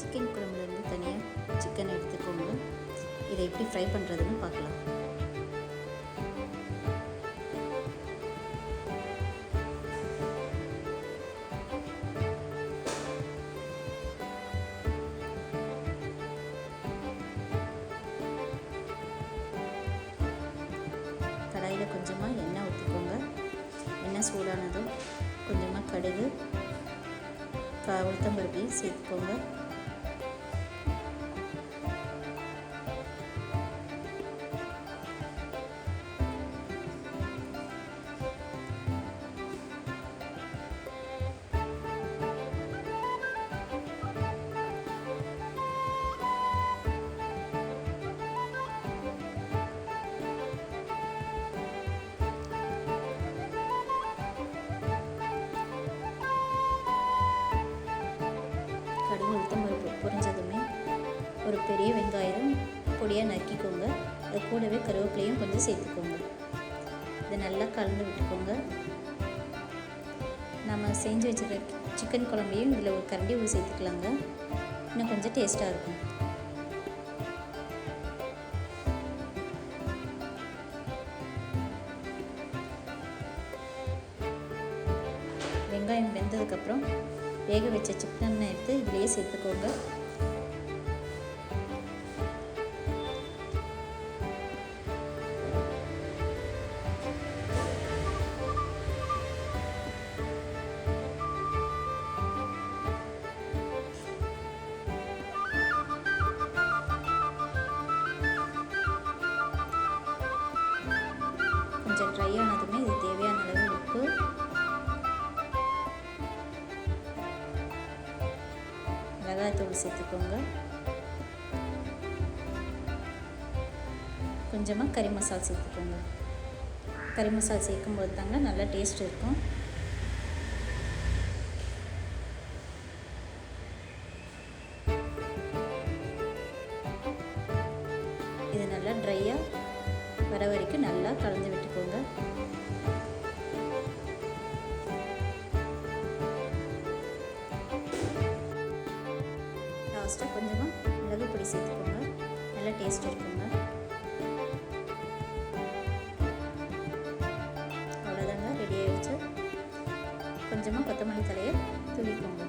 Chicken குழம்புலேருந்து தனியாக chicken எடுத்துக்கோங்க. இதை எப்படி ஃப்ரை பண்ணுறதுன்னு பார்க்கலாம். கடாயில் கொஞ்சமாக எண்ணெய் ஊற்றிக்கோங்க. எண்ணெய் சூடானதும் கொஞ்சமாக கடுகு, உளுத்தம்பருப்பையும் சேர்த்துக்கோங்க. கடுகு உளுத்தம்பருப்பு பொரிஞ்சதுமே ஒரு பெரிய வெங்காயம் பொடியாக நறுக்கிக்கோங்க. அது கூடவே கருவேப்பிலையும் கொஞ்சம் சேர்த்துக்கோங்க. இதை நல்லா கலந்து விட்டுக்கோங்க. நம்ம செஞ்சு வச்சுருக்க சிக்கன் குழம்பையும் இதில் ஒரு கரண்டி சேர்த்துக்கலாங்க. இன்னும் கொஞ்சம் டேஸ்ட்டாக இருக்கும். வெங்காயம் வெந்ததுக்கப்புறம் வேக வச்ச சிக்கனை எடுத்து இதிலேயே சேர்த்துக்கோங்க. கொஞ்சம் ட்ரை ஆனதுமே இது தேவையான அளவு உப்பு, மிளகாய்த்தூள் சேர்த்துக்கோங்க. கொஞ்சமாக கறி மசாலா சேர்த்துக்கோங்க. கறி மசாலா சேர்க்கும்போது தாங்க நல்லா டேஸ்ட் இருக்கும். இது நல்லா ட்ரையாக வர வரைக்கும் நல்லா கலந்து விட்டுக்கோங்க. லாஸ்ட்டாக கொஞ்சமாக மிளகு பொடி சேர்த்துக்கோங்க. நல்லா டேஸ்ட் இருக்குங்க. அவ்வளோதாங்க, ரெடி ஆகிடுச்சு. கொஞ்சமாக கொத்தமல்லி தலையை தூவிக்கோங்க.